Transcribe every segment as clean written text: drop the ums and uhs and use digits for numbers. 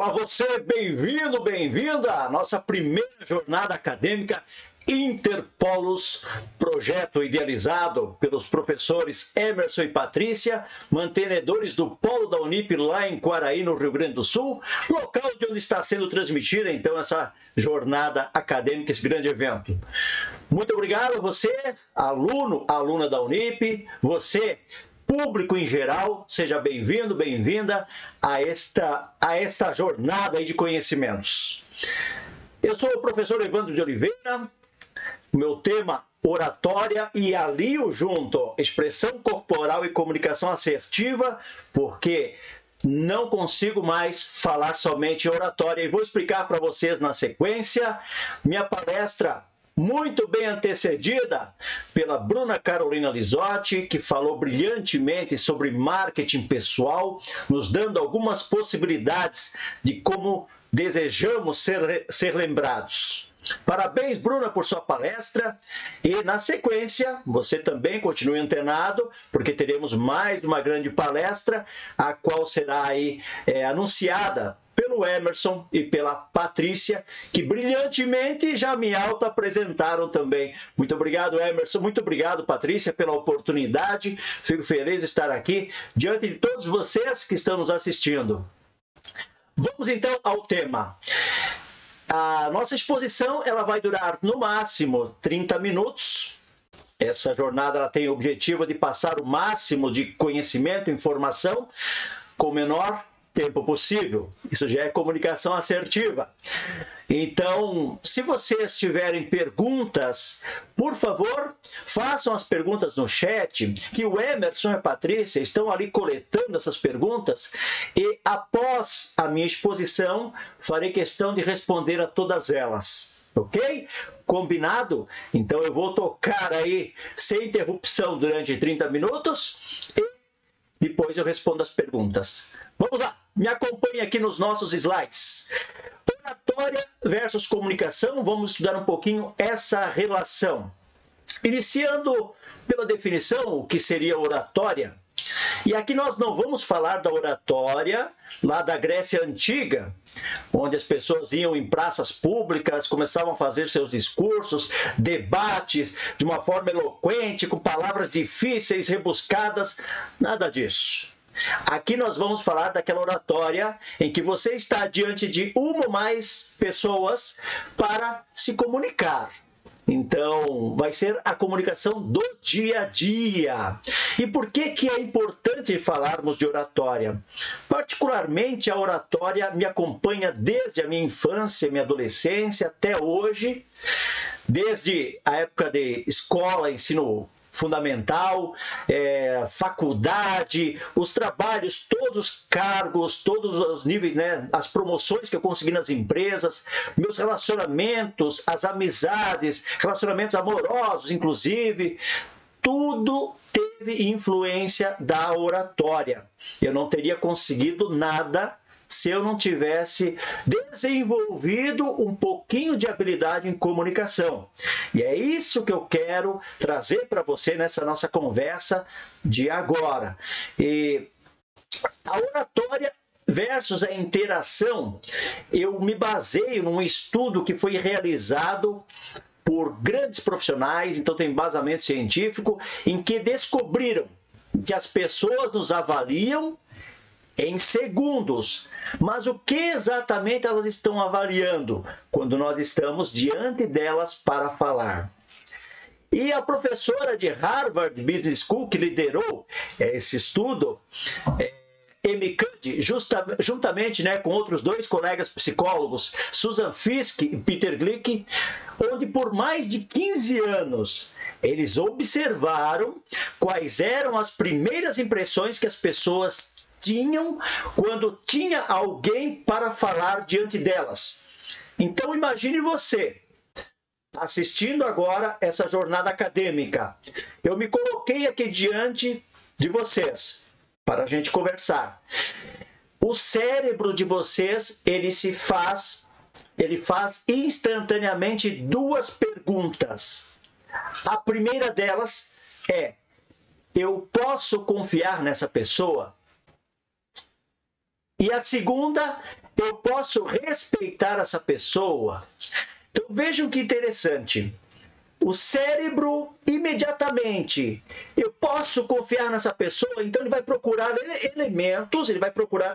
Olá você, bem-vindo, bem-vinda à nossa primeira jornada acadêmica Interpolos, projeto idealizado pelos professores Emerson e Patrícia, mantenedores do Polo da Unip lá em Quaraí, no Rio Grande do Sul, local de onde está sendo transmitida então essa jornada acadêmica, esse grande evento. Muito obrigado a você, aluno, aluna da Unip, você, público em geral, seja bem-vindo, bem-vinda a esta jornada aí de conhecimentos. Eu sou o professor Evandro de Oliveira, meu tema oratória e alio junto expressão corporal e comunicação assertiva, porque não consigo mais falar somente oratória e vou explicar para vocês na sequência minha palestra muito bem antecedida pela Bruna Carolina Lisotti, que falou brilhantemente sobre marketing pessoal, nos dando algumas possibilidades de como desejamos ser lembrados. Parabéns, Bruna, por sua palestra. E, na sequência, você também continue antenado, porque teremos mais uma grande palestra, a qual será aí anunciada pelo Emerson e pela Patrícia, que brilhantemente já me auto-apresentaram também. Muito obrigado, Emerson. Muito obrigado, Patrícia, pela oportunidade. Fico feliz de estar aqui diante de todos vocês que estão nos assistindo. Vamos, então, ao tema. A nossa exposição ela vai durar, no máximo, 30 minutos. Essa jornada ela tem o objetivo de passar o máximo de conhecimento e informação com o menor tempo possível. Isso já é comunicação assertiva. Então, se vocês tiverem perguntas, por favor, façam as perguntas no chat, que o Emerson e a Patrícia estão ali coletando essas perguntas e após a minha exposição, farei questão de responder a todas elas. Ok? Combinado? Então eu vou tocar aí sem interrupção durante 30 minutos e depois eu respondo as perguntas. Vamos lá, me acompanhe aqui nos nossos slides. Oratória versus comunicação, vamos estudar um pouquinho essa relação. Iniciando pela definição, o que seria oratória. E aqui nós não vamos falar da oratória lá da Grécia Antiga, onde as pessoas iam em praças públicas, começavam a fazer seus discursos, debates de uma forma eloquente, com palavras difíceis, rebuscadas, nada disso. Aqui nós vamos falar daquela oratória em que você está diante de uma ou mais pessoas para se comunicar. Então, vai ser a comunicação do dia a dia. E por que é importante falarmos de oratória? Particularmente, a oratória me acompanha desde a minha infância, minha adolescência, até hoje, desde a época de escola, ensino fundamental, faculdade, os trabalhos, todos os cargos, todos os níveis, né, as promoções que eu consegui nas empresas, meus relacionamentos, as amizades, relacionamentos amorosos, inclusive, tudo teve influência da oratória. Eu não teria conseguido nada se eu não tivesse desenvolvido um pouquinho de habilidade em comunicação. E é isso que eu quero trazer para você nessa nossa conversa de agora. E a oratória versus a interação, eu me baseio num estudo que foi realizado por grandes profissionais, então tem embasamento científico, em que descobriram que as pessoas nos avaliam em segundos. Mas o que exatamente elas estão avaliando quando nós estamos diante delas para falar? E a professora de Harvard Business School, que liderou esse estudo, Amy Cuddy, juntamente com outros dois colegas psicólogos, Susan Fiske e Peter Glick, onde por mais de 15 anos eles observaram quais eram as primeiras impressões que as pessoas tinham quando tinha alguém para falar diante delas. Então imagine você assistindo agora essa jornada acadêmica. Eu me coloquei aqui diante de vocês para a gente conversar. O cérebro de vocês, ele faz instantaneamente duas perguntas. A primeira delas é: eu posso confiar nessa pessoa? E a segunda, eu posso respeitar essa pessoa. Então vejam que interessante. O cérebro, imediatamente, eu posso confiar nessa pessoa, então ele vai procurar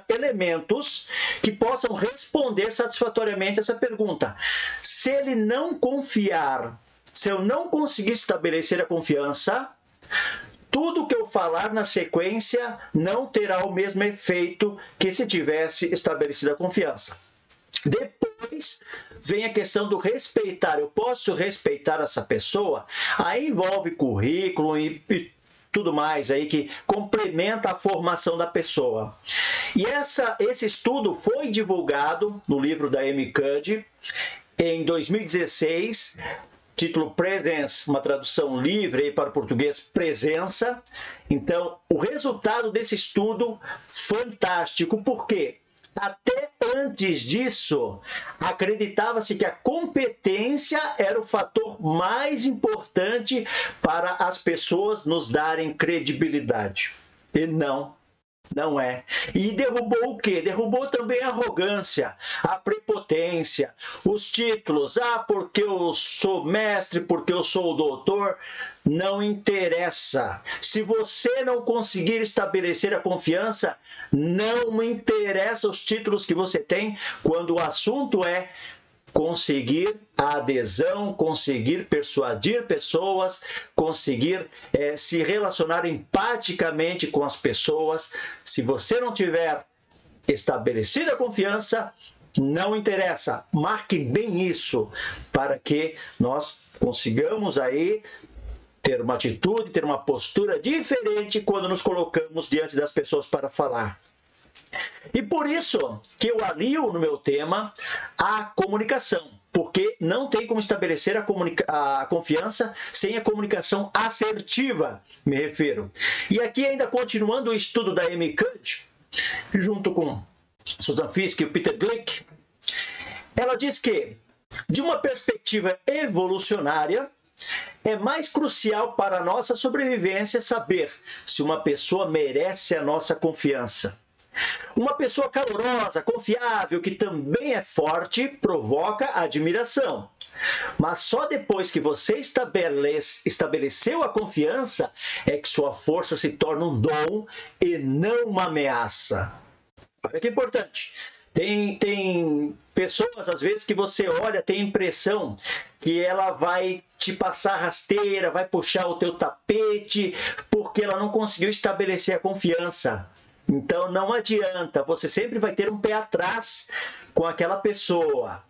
elementos que possam responder satisfatoriamente essa pergunta. Se ele não confiar, se eu não conseguir estabelecer a confiança, tudo que eu falar na sequência não terá o mesmo efeito que se tivesse estabelecido a confiança. Depois vem a questão do respeitar. Eu posso respeitar essa pessoa? Aí envolve currículo e tudo mais aí que complementa a formação da pessoa. E esse estudo foi divulgado no livro da Amy Cuddy em 2016, título Presence, uma tradução livre aí para o português, presença. Então, o resultado desse estudo, fantástico, por quê? Até antes disso, acreditava-se que a competência era o fator mais importante para as pessoas nos darem credibilidade. E não é. E derrubou o quê? Derrubou também a arrogância, a prepotência, os títulos. Porque eu sou mestre, porque eu sou doutor. Não interessa. Se você não conseguir estabelecer a confiança, não interessa os títulos que você tem, quando o assunto é conseguir a adesão, conseguir persuadir pessoas, conseguir se relacionar empaticamente com as pessoas. Se você não tiver estabelecida a confiança, não interessa. Marque bem isso para que nós consigamos aí ter uma atitude, ter uma postura diferente quando nos colocamos diante das pessoas para falar. E por isso que eu alio no meu tema a comunicação, porque não tem como estabelecer a confiança sem a comunicação assertiva, me refiro. E aqui ainda continuando o estudo da Amy Cuddy, junto com Susan Fiske e o Peter Glick, ela diz que, de uma perspectiva evolucionária, é mais crucial para a nossa sobrevivência saber se uma pessoa merece a nossa confiança. Uma pessoa calorosa, confiável, que também é forte, provoca admiração. Mas só depois que você estabeleceu a confiança é que sua força se torna um dom e não uma ameaça. Olha que importante. Tem pessoas, às vezes, que você olha, tem a impressão que ela vai te passar rasteira, vai puxar o teu tapete, porque ela não conseguiu estabelecer a confiança. Então não adianta, você sempre vai ter um pé atrás com aquela pessoa.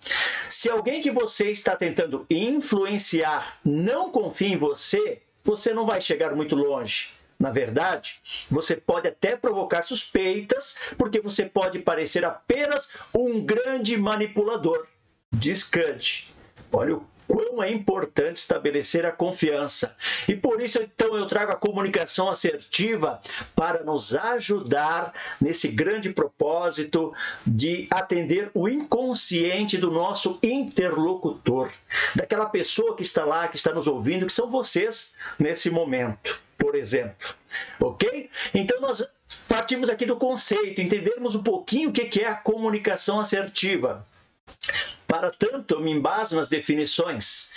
Se alguém que você está tentando influenciar não confia em você, você não vai chegar muito longe. Na verdade, você pode até provocar suspeitas, porque você pode parecer apenas um grande manipulador. Diz Cuddy. Olha o quão é importante estabelecer a confiança. E por isso, então, eu trago a comunicação assertiva para nos ajudar nesse grande propósito de atender o inconsciente do nosso interlocutor, daquela pessoa que está lá, que está nos ouvindo, que são vocês nesse momento, por exemplo. Ok? Então, nós partimos aqui do conceito, entendermos um pouquinho o que é a comunicação assertiva. Para tanto, eu me embaso nas definições.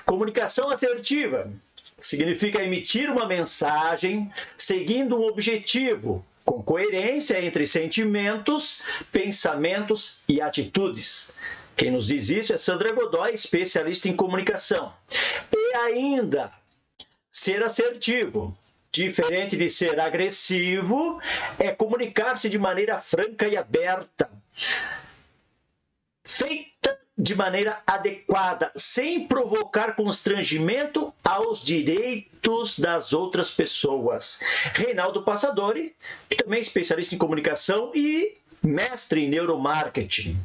Comunicação assertiva significa emitir uma mensagem seguindo um objetivo, com coerência entre sentimentos, pensamentos e atitudes. Quem nos diz isso é Sandra Godoy, especialista em comunicação. E ainda, ser assertivo, diferente de ser agressivo, é comunicar-se de maneira franca e aberta, feita de maneira adequada, sem provocar constrangimento aos direitos das outras pessoas. Reinaldo Passadori, que também é especialista em comunicação e mestre em neuromarketing.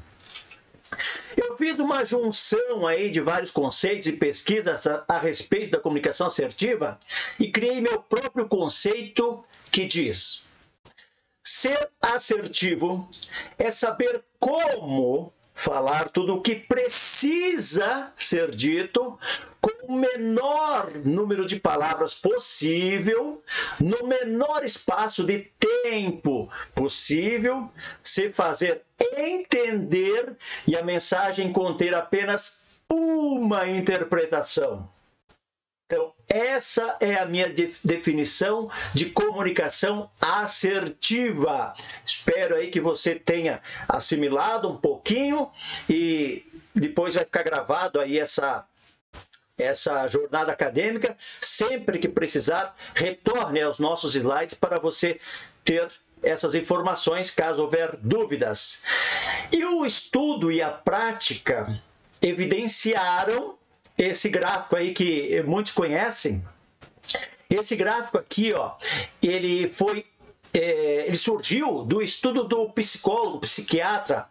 Eu fiz uma junção aí de vários conceitos e pesquisas a respeito da comunicação assertiva e criei meu próprio conceito que diz: ser assertivo é saber como falar tudo o que precisa ser dito com o menor número de palavras possível, no menor espaço de tempo possível, se fazer entender e a mensagem conter apenas uma interpretação. Então, essa é a minha definição de comunicação assertiva. Espero aí que você tenha assimilado um pouquinho e depois vai ficar gravado aí essa jornada acadêmica. Sempre que precisar, retorne aos nossos slides para você ter essas informações, caso houver dúvidas. E o estudo e a prática evidenciaram esse gráfico aí que muitos conhecem. Esse gráfico aqui, ó, ele surgiu do estudo do psicólogo, psiquiatra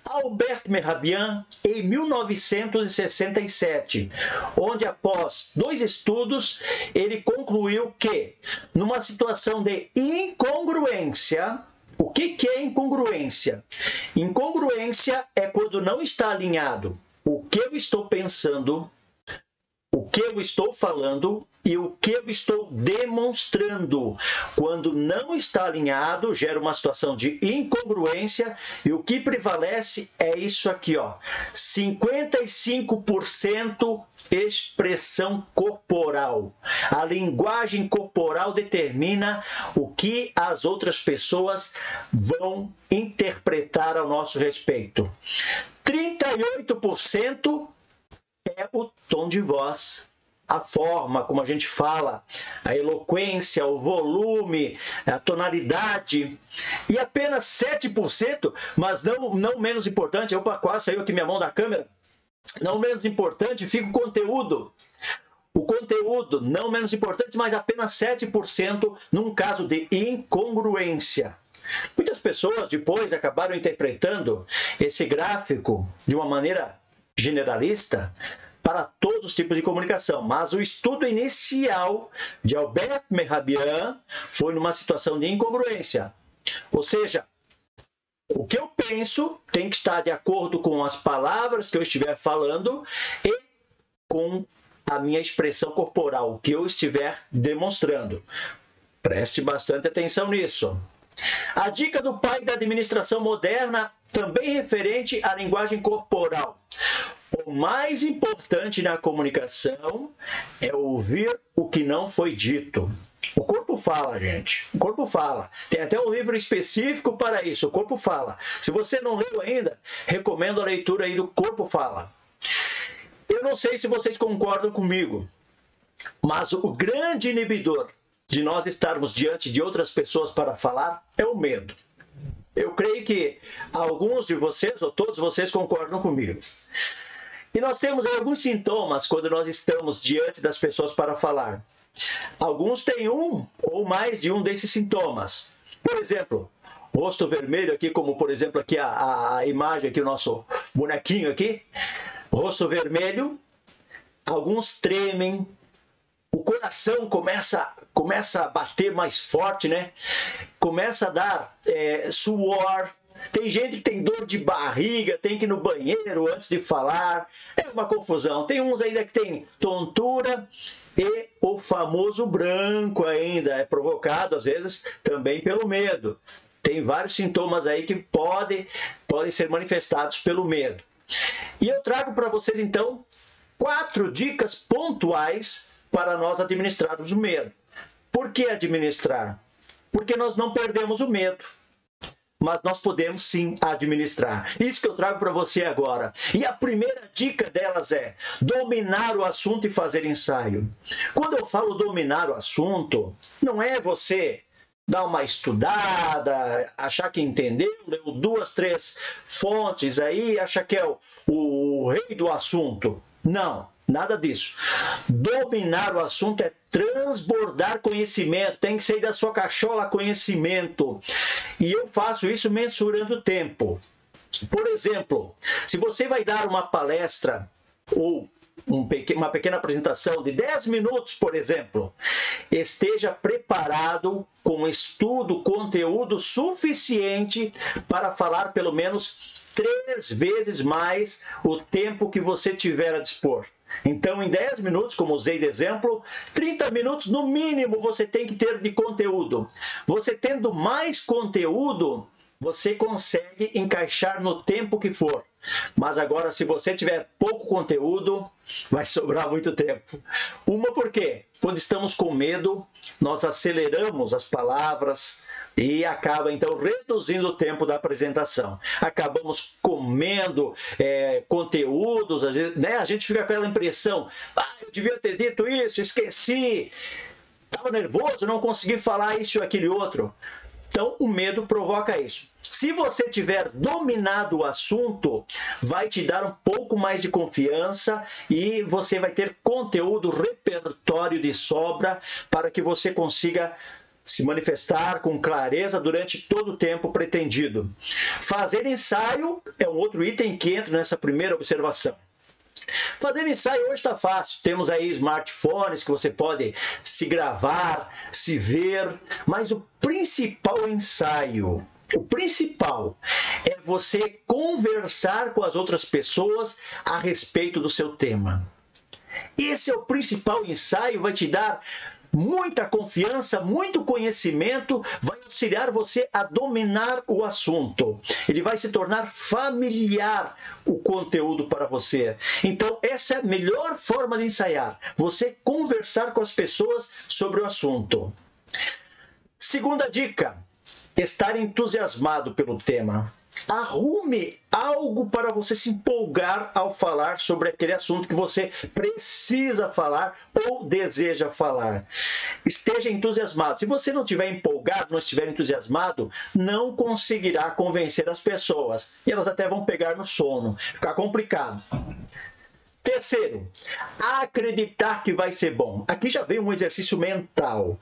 Albert Mehrabian em 1967, onde após 2 estudos ele concluiu que numa situação de incongruência, o que é incongruência? Incongruência é quando não está alinhado o que eu estou pensando, o que eu estou falando e o que eu estou demonstrando. Quando não está alinhado, gera uma situação de incongruência e o que prevalece é isso aqui, ó. 55% expressão corporal. A linguagem corporal determina o que as outras pessoas vão interpretar ao nosso respeito. 38% é o tom de voz, a forma como a gente fala, a eloquência, o volume, a tonalidade. E apenas 7%, mas não menos importante, opa, quase saiu aqui minha mão da câmera, não menos importante, fica o conteúdo. O conteúdo, não menos importante, mas apenas 7% num caso de incongruência. Muitas pessoas depois acabaram interpretando esse gráfico de uma maneira generalista para todos os tipos de comunicação, mas o estudo inicial de Albert Mehrabian foi numa situação de incongruência. Ou seja, o que eu penso tem que estar de acordo com as palavras que eu estiver falando e com a minha expressão corporal, o que eu estiver demonstrando. Preste bastante atenção nisso. A dica do pai da administração moderna, também referente à linguagem corporal. O mais importante na comunicação é ouvir o que não foi dito. O corpo fala, gente. O corpo fala. Tem até um livro específico para isso. O corpo fala. Se você não leu ainda, recomendo a leitura aí do Corpo Fala. Eu não sei se vocês concordam comigo, mas o grande inibidor de nós estarmos diante de outras pessoas para falar é o medo. Eu creio que alguns de vocês, ou todos vocês, concordam comigo. E nós temos alguns sintomas quando nós estamos diante das pessoas para falar. Alguns têm um ou mais de um desses sintomas. Por exemplo, rosto vermelho aqui, como por exemplo aqui a imagem aqui, o nosso bonequinho aqui. Rosto vermelho, alguns tremem, o coração começa a bater mais forte, né? Começa a dar suor. Tem gente que tem dor de barriga, tem que ir no banheiro antes de falar. É uma confusão. Tem uns ainda que tem tontura e o famoso branco ainda é provocado, às vezes, também pelo medo. Tem vários sintomas aí que podem ser manifestados pelo medo. E eu trago para vocês, então, 4 dicas pontuais para nós administrarmos o medo. Por que administrar? Porque nós não perdemos o medo, mas nós podemos sim administrar. Isso que eu trago para você agora. E a primeira dica delas é dominar o assunto e fazer ensaio. Quando eu falo dominar o assunto, não é você dar uma estudada, achar que entendeu, leu 2, 3 fontes aí, achar que é o rei do assunto. Não, nada disso. Dominar o assunto é transbordar conhecimento, tem que sair da sua cachola conhecimento. E eu faço isso mensurando o tempo. Por exemplo, se você vai dar uma palestra ou uma pequena apresentação de 10 minutos, por exemplo, esteja preparado com estudo, conteúdo suficiente para falar pelo menos 3 vezes mais o tempo que você tiver a dispor. Então, em 10 minutos, como usei de exemplo, 30 minutos no mínimo você tem que ter de conteúdo. Você tendo mais conteúdo, você consegue encaixar no tempo que for. Mas agora, se você tiver pouco conteúdo, vai sobrar muito tempo. Uma, por quê? Quando estamos com medo, nós aceleramos as palavras e acaba, então, reduzindo o tempo da apresentação. Acabamos comendo conteúdos, né? A gente fica com aquela impressão, eu devia ter dito isso, esqueci, estava nervoso, não consegui falar isso ou aquele outro. Então, o medo provoca isso. Se você tiver dominado o assunto, vai te dar um pouco mais de confiança e você vai ter conteúdo, repertório de sobra para que você consiga se manifestar com clareza durante todo o tempo pretendido. Fazer ensaio é um outro item que entra nessa primeira observação. Fazer ensaio hoje está fácil, temos aí smartphones que você pode se gravar, se ver, mas o principal ensaio, o principal é você conversar com as outras pessoas a respeito do seu tema. Esse é o principal ensaio, vai te dar muita confiança, muito conhecimento, vai auxiliar você a dominar o assunto. Ele vai se tornar familiar o conteúdo para você. Então, essa é a melhor forma de ensaiar. Você conversar com as pessoas sobre o assunto. Segunda dica, estar entusiasmado pelo tema. Arrume algo para você se empolgar ao falar sobre aquele assunto que você precisa falar ou deseja falar. Esteja entusiasmado. Se você não estiver empolgado, não estiver entusiasmado, não conseguirá convencer as pessoas. E elas até vão pegar no sono. Ficar complicado. Terceiro, acreditar que vai ser bom. Aqui já vem um exercício mental.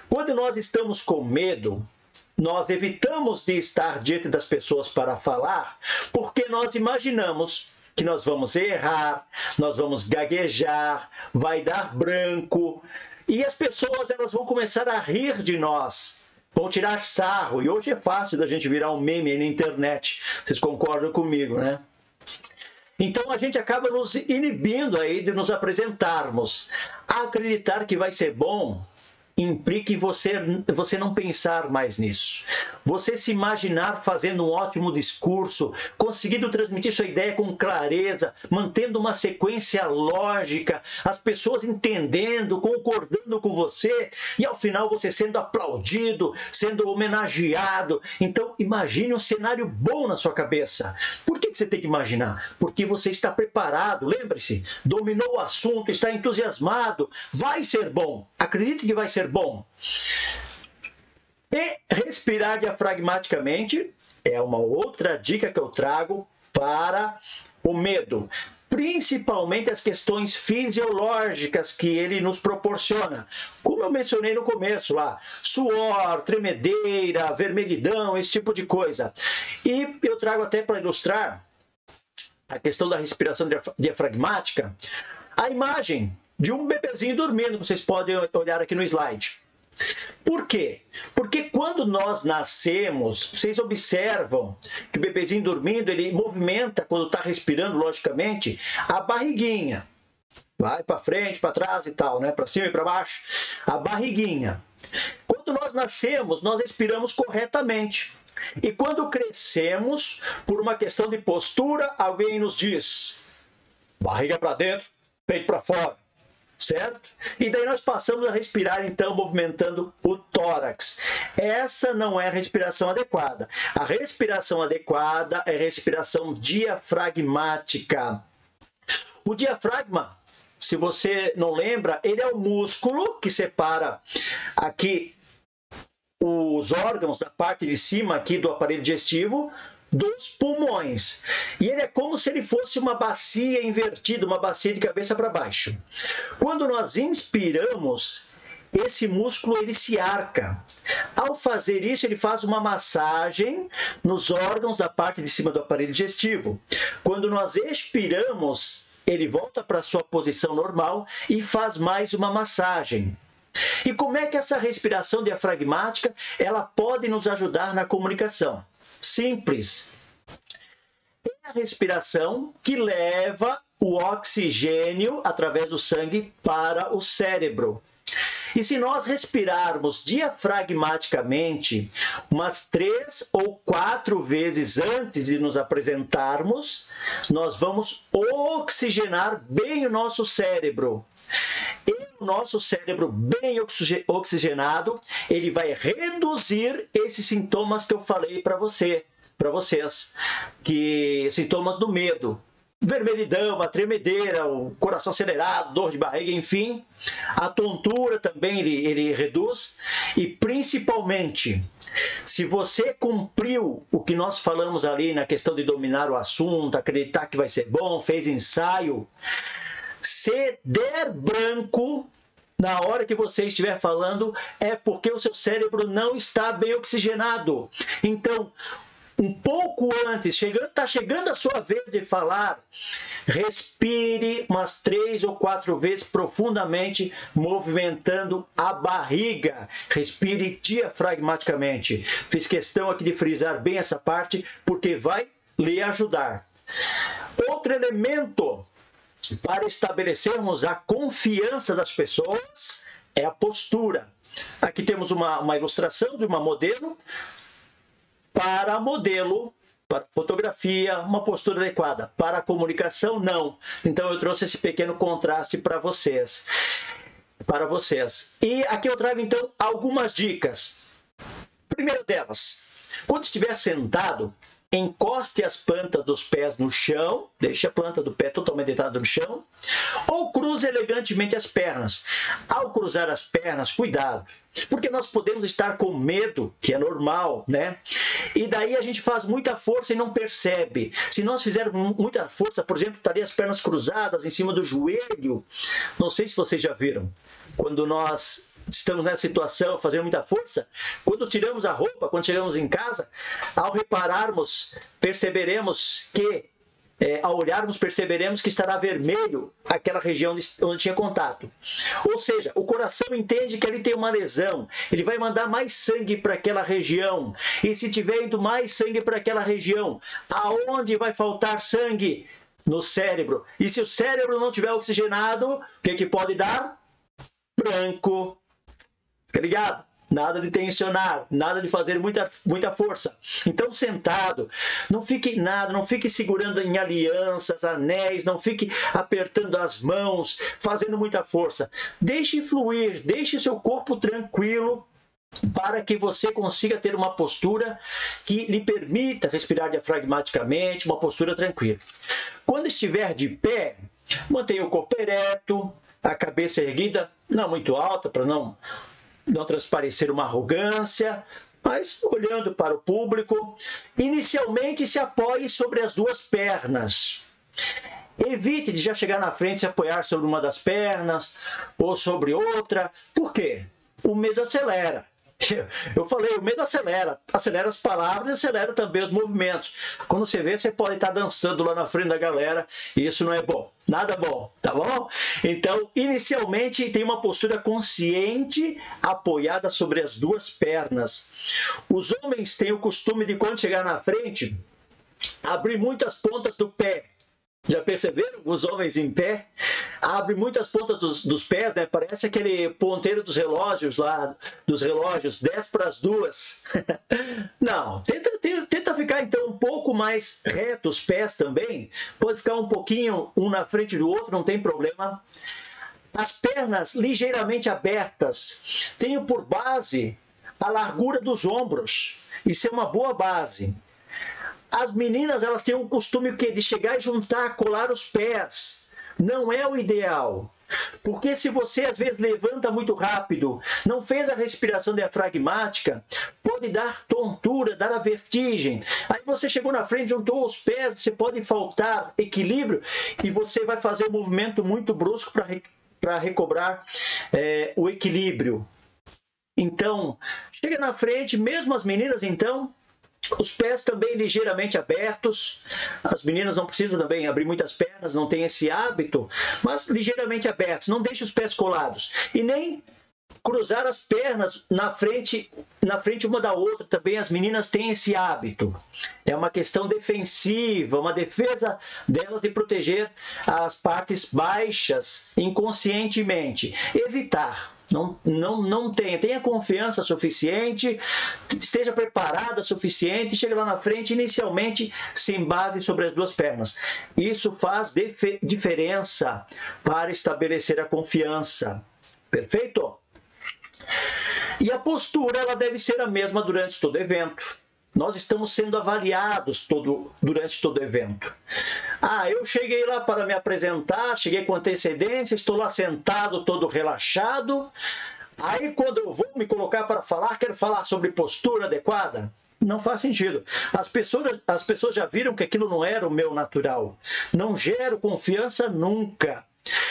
Quando nós estamos com medo, nós evitamos de estar diante das pessoas para falar, porque nós imaginamos que nós vamos errar, nós vamos gaguejar, vai dar branco, e as pessoas elas vão começar a rir de nós, vão tirar sarro, e hoje é fácil da gente virar um meme aí na internet, vocês concordam comigo, né? Então a gente acaba nos inibindo aí de nos apresentarmos. Acreditar que vai ser bom implica em você não pensar mais nisso. Você se imaginar fazendo um ótimo discurso, conseguindo transmitir sua ideia com clareza, mantendo uma sequência lógica, as pessoas entendendo, concordando com você e ao final você sendo aplaudido, sendo homenageado. Então imagine um cenário bom na sua cabeça. Por que você tem que imaginar? Porque você está preparado, lembre-se, dominou o assunto, está entusiasmado, vai ser bom. Acredite que vai ser bom. E respirar diafragmaticamente é uma outra dica que eu trago para o medo. Principalmente as questões fisiológicas que ele nos proporciona. Como eu mencionei no começo lá, suor, tremedeira, vermelhidão, esse tipo de coisa. E eu trago até para ilustrar a questão da respiração diafragmática, a imagem de um bebezinho dormindo, que vocês podem olhar aqui no slide. Por quê? Porque quando nós nascemos, vocês observam que o bebezinho dormindo, ele movimenta, quando está respirando, logicamente, a barriguinha. Vai para frente, para trás e tal, né? Para cima e para baixo. A barriguinha. Quando nós nascemos, nós respiramos corretamente. E quando crescemos, por uma questão de postura, alguém nos diz: barriga para dentro, peito para fora. Certo? E daí nós passamos a respirar, então, movimentando o tórax. Essa não é a respiração adequada. A respiração adequada é a respiração diafragmática. O diafragma, se você não lembra, ele é o músculo que separa aqui os órgãos da parte de cima aqui do aparelho digestivo dos pulmões. E ele é como se ele fosse uma bacia invertida, uma bacia de cabeça para baixo. Quando nós inspiramos, esse músculo ele se arca. Ao fazer isso, ele faz uma massagem nos órgãos da parte de cima do aparelho digestivo. Quando nós expiramos, ele volta para sua posição normal e faz mais uma massagem. E como é que essa respiração diafragmática ela pode nos ajudar na comunicação? Simples. É a respiração que leva o oxigênio através do sangue para o cérebro. E se nós respirarmos diafragmaticamente umas 3 ou 4 vezes antes de nos apresentarmos, nós vamos oxigenar bem o nosso cérebro. E o nosso cérebro bem oxigenado, ele vai reduzir esses sintomas que eu falei para vocês, que sintomas do medo. Vermelhidão, a tremedeira, o coração acelerado, dor de barriga, enfim. A tontura também ele reduz. E principalmente, se você cumpriu o que nós falamos ali na questão de dominar o assunto, acreditar que vai ser bom, fez ensaio, se der branco na hora que você estiver falando, é porque o seu cérebro não está bem oxigenado. Então, um pouco antes, está chegando a sua vez de falar, respire umas 3 ou 4 vezes profundamente, movimentando a barriga. Respire diafragmaticamente. Fiz questão aqui de frisar bem essa parte, porque vai lhe ajudar. Outro elemento para estabelecermos a confiança das pessoas é a postura. Aqui temos uma ilustração de uma modelo. Para modelo, para fotografia, uma postura adequada. Para a comunicação, não. Então eu trouxe esse pequeno contraste para vocês. E aqui eu trago então algumas dicas. Primeira delas, quando estiver sentado, encoste as plantas dos pés no chão, deixe a planta do pé totalmente deitada no chão, ou cruze elegantemente as pernas. Ao cruzar as pernas, cuidado, porque nós podemos estar com medo, que é normal, né? E daí a gente faz muita força e não percebe. Se nós fizermos muita força, por exemplo, estaria as pernas cruzadas em cima do joelho. Não sei se vocês já viram. Quando nós estamos nessa situação, fazendo muita força, quando tiramos a roupa, quando chegamos em casa, ao repararmos, perceberemos que, ao olharmos, perceberemos que estará vermelho aquela região onde tinha contato. Ou seja, o coração entende que ali tem uma lesão, ele vai mandar mais sangue para aquela região, e se tiver indo mais sangue para aquela região, aonde vai faltar sangue? No cérebro. E se o cérebro não estiver oxigenado, o que pode dar? Branco. Fica ligado? Nada de tensionar, nada de fazer muita força. Então, sentado, não fique nada, não fique segurando em alianças, anéis, não fique apertando as mãos, fazendo muita força. Deixe fluir, deixe seu corpo tranquilo, para que você consiga ter uma postura que lhe permita respirar diafragmaticamente, uma postura tranquila. Quando estiver de pé, mantenha o corpo ereto, a cabeça erguida, não muito alta, para não transparecer uma arrogância, mas olhando para o público. Inicialmente se apoie sobre as 2 pernas. Evite de já chegar na frente e se apoiar sobre uma das pernas ou sobre outra. Por quê? O medo acelera. Eu falei, o medo acelera as palavras e acelera também os movimentos. Quando você vê, você pode estar dançando lá na frente da galera e isso não é bom, nada bom, tá bom? Então, inicialmente, tem uma postura consciente apoiada sobre as 2 pernas. Os homens têm o costume de, quando chegar na frente, abrir muitas pontas do pé. Já perceberam? Os homens em pé abrem muitas pontas dos pés, né? Parece aquele ponteiro dos relógios lá, 10 para as 2. Não, tenta ficar então um pouco mais reto os pés também. Pode ficar um pouquinho um na frente do outro, não tem problema. As pernas ligeiramente abertas. Tenho por base a largura dos ombros. Isso é uma boa base. As meninas, elas têm um costume de chegar e juntar, colar os pés. Não é o ideal. Porque se você, às vezes, levanta muito rápido, não fez a respiração diafragmática, pode dar tontura, dar a vertigem. Aí você chegou na frente, juntou os pés, você pode faltar equilíbrio e você vai fazer um movimento muito brusco para recobrar o equilíbrio. Então, chega na frente, mesmo as meninas, então, Os pés também ligeiramente abertos. As meninas não precisam também abrir muitas pernas, não tem esse hábito, mas ligeiramente abertos. Não deixe os pés colados. E nem cruzar as pernas na frente uma da outra. Também as meninas têm esse hábito. É uma questão defensiva, uma defesa delas de proteger as partes baixas inconscientemente. Evitar. Não tenha confiança suficiente, esteja preparada o suficiente, chegue lá na frente inicialmente sem base sobre as duas pernas. Isso faz diferença para estabelecer a confiança. Perfeito? E a postura ela deve ser a mesma durante todo o evento. Nós estamos sendo avaliados durante todo o evento. Eu cheguei lá para me apresentar, cheguei com antecedência, estou lá sentado todo relaxado. Aí quando eu vou me colocar para falar, quero falar sobre postura adequada. Não faz sentido. As pessoas já viram que aquilo não era o meu natural. Não gero confiança nunca.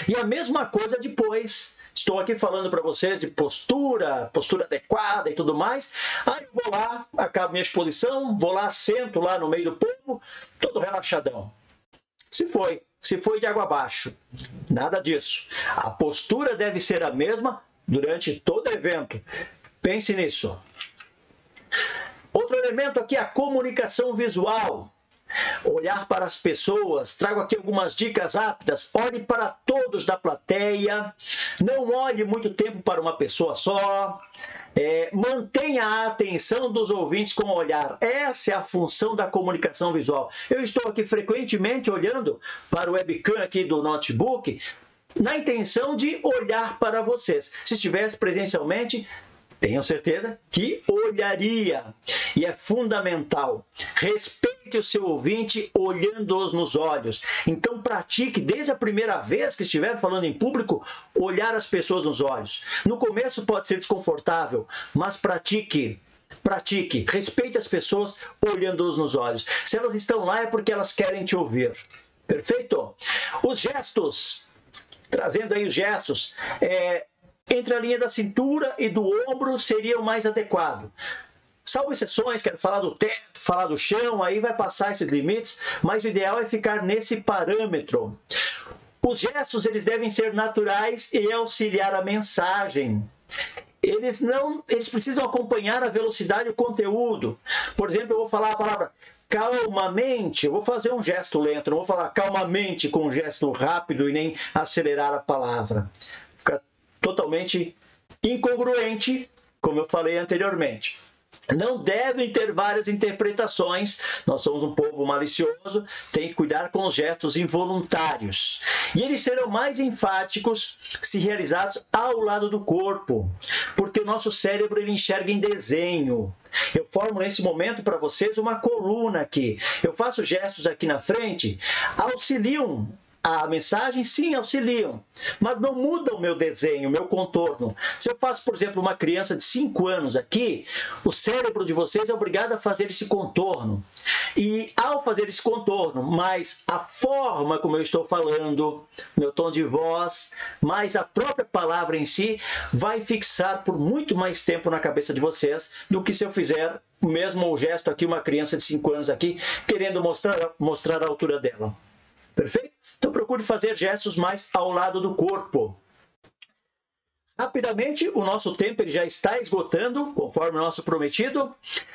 E a mesma coisa depois. Estou aqui falando para vocês de postura adequada e tudo mais. Aí vou lá, acabo minha exposição, vou lá, sento lá no meio do povo, todo relaxadão. Se foi de água abaixo. Nada disso. A postura deve ser a mesma durante todo o evento. Pense nisso. Outro elemento aqui é a comunicação visual. Olhar para as pessoas. Trago aqui algumas dicas rápidas. Olhe para todos da plateia. Não olhe muito tempo para uma pessoa só. Mantenha a atenção dos ouvintes com o olhar. Essa é a função da comunicação visual. Eu estou aqui frequentemente olhando para o webcam aqui do notebook na intenção de olhar para vocês. Se estivesse presencialmente, tenho certeza que olharia. E é fundamental. Respeite o seu ouvinte olhando-os nos olhos. Então pratique, desde a primeira vez que estiver falando em público, olhar as pessoas nos olhos. No começo pode ser desconfortável, mas pratique. Pratique. Respeite as pessoas olhando-os nos olhos. Se elas estão lá é porque elas querem te ouvir. Perfeito? Os gestos. Trazendo aí os gestos. Entre a linha da cintura e do ombro seria o mais adequado. Salvo exceções, quero falar do teto, falar do chão, aí vai passar esses limites, mas o ideal é ficar nesse parâmetro. Os gestos eles devem ser naturais e auxiliar a mensagem. Eles precisam acompanhar a velocidade do conteúdo. Por exemplo, eu vou falar a palavra calmamente, eu vou fazer um gesto lento, não vou falar calmamente com um gesto rápido e nem acelerar a palavra. Fica totalmente incongruente, como eu falei anteriormente. Não devem ter várias interpretações. Nós somos um povo malicioso, tem que cuidar com os gestos involuntários. E eles serão mais enfáticos se realizados ao lado do corpo, porque o nosso cérebro ele enxerga em desenho. Eu formo nesse momento para vocês uma coluna aqui. Eu faço gestos aqui na frente, auxiliam a mensagem, sim, auxiliam, mas não mudam o meu desenho, o meu contorno. Se eu faço, por exemplo, uma criança de 5 anos aqui, o cérebro de vocês é obrigado a fazer esse contorno. E ao fazer esse contorno, mais a forma como eu estou falando, meu tom de voz, mais a própria palavra em si, vai fixar por muito mais tempo na cabeça de vocês do que se eu fizer o mesmo gesto aqui, uma criança de 5 anos aqui, querendo mostrar a altura dela. Perfeito? Então procure fazer gestos mais ao lado do corpo. Rapidamente, o nosso tempo ele já está esgotando, conforme o nosso prometido.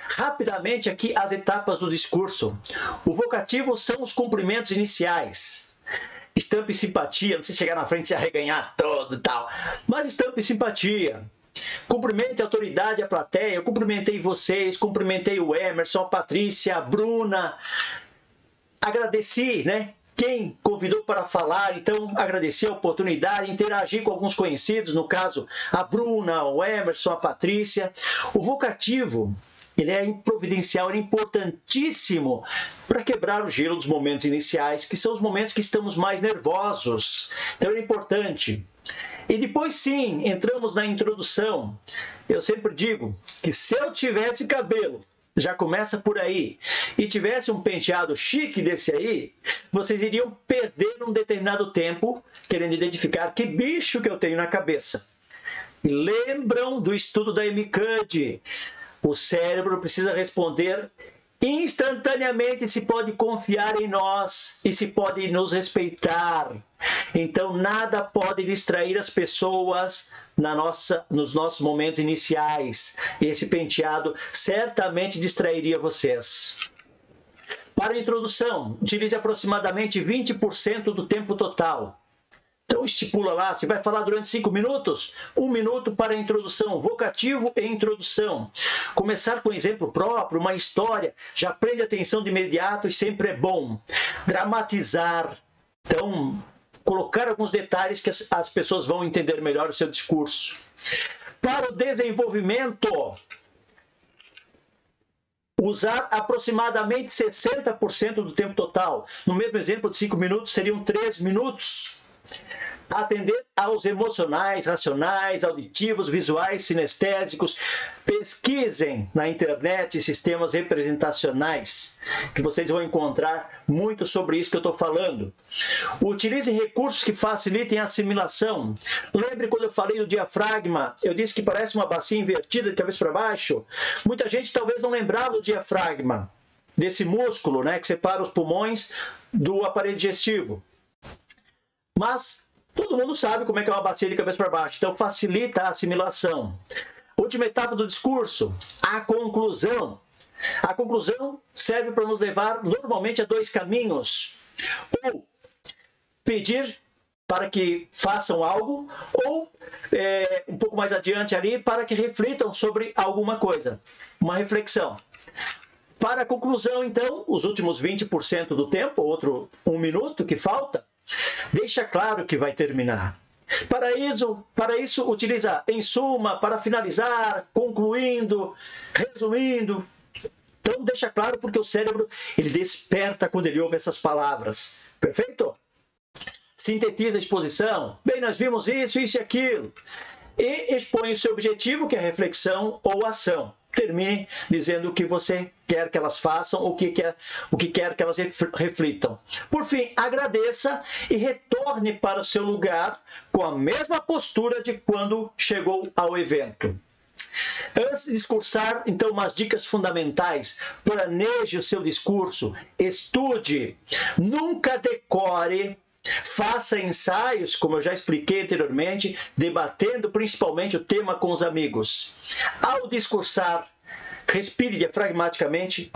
Rapidamente aqui as etapas do discurso. O vocativo são os cumprimentos iniciais. Estampe simpatia, não sei se chegar na frente e se arreganhar todo e tal, mas estampe simpatia. Cumprimente a autoridade, a plateia. Eu cumprimentei vocês, cumprimentei o Emerson, a Patrícia, a Bruna. Agradeci, né? Quem convidou para falar, então agradecer a oportunidade, interagir com alguns conhecidos, no caso a Bruna, o Emerson, a Patrícia. O vocativo, ele é providencial, ele é importantíssimo para quebrar o gelo dos momentos iniciais, que são os momentos que estamos mais nervosos. Então ele é importante. E depois sim, entramos na introdução. Eu sempre digo que se eu tivesse cabelo, já começa por aí, e tivesse um penteado chique desse aí, vocês iriam perder um determinado tempo querendo identificar que bicho que eu tenho na cabeça. E lembram do estudo da Amy Cuddy? O cérebro precisa responder instantaneamente se pode confiar em nós e se pode nos respeitar. Então nada pode distrair as pessoas nos nossos momentos iniciais. Esse penteado certamente distrairia vocês. Para a introdução, utilize aproximadamente 20% do tempo total. Então estipula lá, você vai falar durante 5 minutos, 1 minuto para a introdução, vocativo e introdução. Começar com um exemplo próprio, uma história, já prende atenção de imediato e sempre é bom. Dramatizar, então colocar alguns detalhes que as pessoas vão entender melhor o seu discurso. Para o desenvolvimento, usar aproximadamente 60% do tempo total. No mesmo exemplo de 5 minutos, seriam 3 minutos. Atender aos emocionais, racionais, auditivos, visuais, sinestésicos. Pesquisem na internet sistemas representacionais, que vocês vão encontrar muito sobre isso que eu estou falando. Utilizem recursos que facilitem a assimilação. Lembre quando eu falei do diafragma, eu disse que parece uma bacia invertida de cabeça para baixo. Muita gente talvez não lembrava do diafragma, desse músculo, né, que separa os pulmões do aparelho digestivo. Mas todo mundo sabe como é que é uma bacia de cabeça para baixo, então facilita a assimilação. Última etapa do discurso, a conclusão. A conclusão serve para nos levar normalmente a 2 caminhos. Ou pedir para que façam algo, ou um pouco mais adiante ali, para que reflitam sobre alguma coisa. Uma reflexão. Para a conclusão, então, os últimos 20% do tempo, outro 1 minuto que falta, deixa claro que vai terminar. Para isso utiliza em suma, para finalizar, concluindo, resumindo. Então deixa claro porque o cérebro ele desperta quando ele ouve essas palavras. Perfeito? Sintetiza a exposição. Bem, nós vimos isso, isso e aquilo. E expõe o seu objetivo, que é a reflexão ou ação. Termine dizendo o que você quer que elas façam, o que quer que elas reflitam. Por fim, agradeça e retorne para o seu lugar com a mesma postura de quando chegou ao evento. Antes de discursar, então, umas dicas fundamentais. Planeje o seu discurso, estude, nunca decore. Faça ensaios, como eu já expliquei anteriormente, debatendo principalmente o tema com os amigos. Ao discursar, respire diafragmaticamente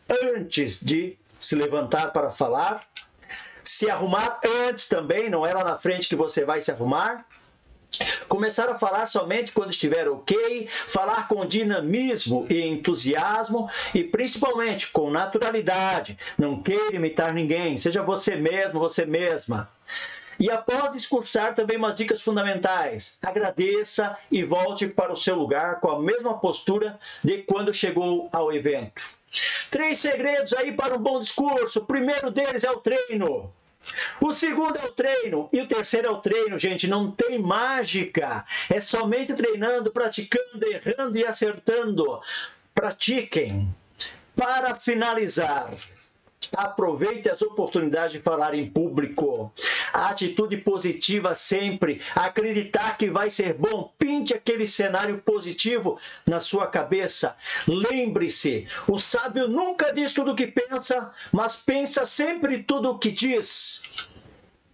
antes de se levantar para falar. Se arrumar antes também, não é lá na frente que você vai se arrumar. Começar a falar somente quando estiver ok, falar com dinamismo e entusiasmo e principalmente com naturalidade. Não queira imitar ninguém, seja você mesmo, você mesma. E após discursar também umas dicas fundamentais. Agradeça e volte para o seu lugar com a mesma postura de quando chegou ao evento. 3 segredos aí para um bom discurso. O primeiro deles é o treino. O segundo é o treino e o terceiro é o treino, gente, não tem mágica, é somente treinando, praticando, errando e acertando. Pratiquem. Para finalizar, aproveite as oportunidades de falar em público. A atitude positiva sempre, acreditar que vai ser bom, pinte aquele cenário positivo na sua cabeça. Lembre-se, o sábio nunca diz tudo o que pensa, mas pensa sempre tudo o que diz.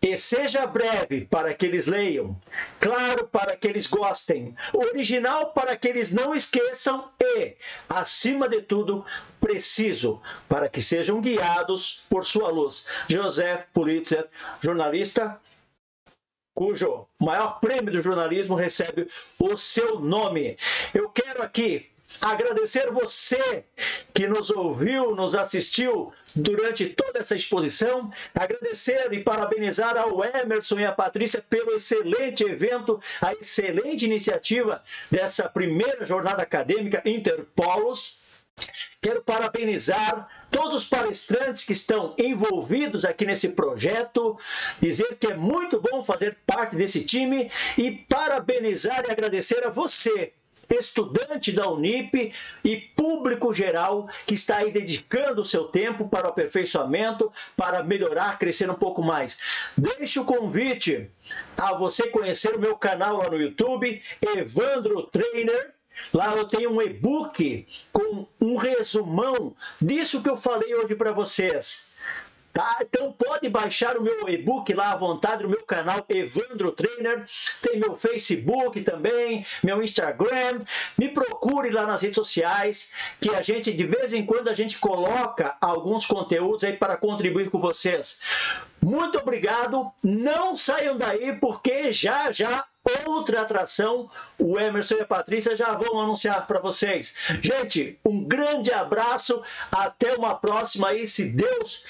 E seja breve para que eles leiam, claro para que eles gostem, original para que eles não esqueçam e, acima de tudo, preciso para que sejam guiados por sua luz. Joseph Pulitzer, jornalista cujo maior prêmio do jornalismo recebe o seu nome. Eu quero aqui agradecer você que nos ouviu, nos assistiu durante toda essa exposição, agradecer e parabenizar ao Emerson e à Patrícia pelo excelente evento, a excelente iniciativa dessa primeira jornada acadêmica Interpolos. Quero parabenizar todos os palestrantes que estão envolvidos aqui nesse projeto, dizer que é muito bom fazer parte desse time e parabenizar e agradecer a você, estudante da Unip e público geral que está aí dedicando o seu tempo para o aperfeiçoamento, para melhorar, crescer um pouco mais. Deixo o convite a você conhecer o meu canal lá no YouTube, Evandro Trainer, Lá eu tenho um e-book com um resumão disso que eu falei hoje para vocês. Tá? Então pode baixar o meu e-book lá à vontade no meu canal Evandro Trainer, tem meu Facebook também, meu Instagram, me procure lá nas redes sociais, que a gente de vez em quando a gente coloca alguns conteúdos aí para contribuir com vocês. Muito obrigado, não saiam daí porque já outra atração, o Emerson e a Patrícia já vão anunciar para vocês. Gente, um grande abraço, até uma próxima aí, se Deus,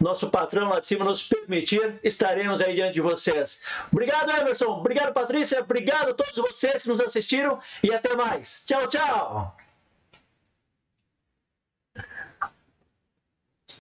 nosso patrão lá de cima, nos permitir, estaremos aí diante de vocês. Obrigado, Emerson. Obrigado, Patrícia. Obrigado a todos vocês que nos assistiram e até mais. Tchau, tchau.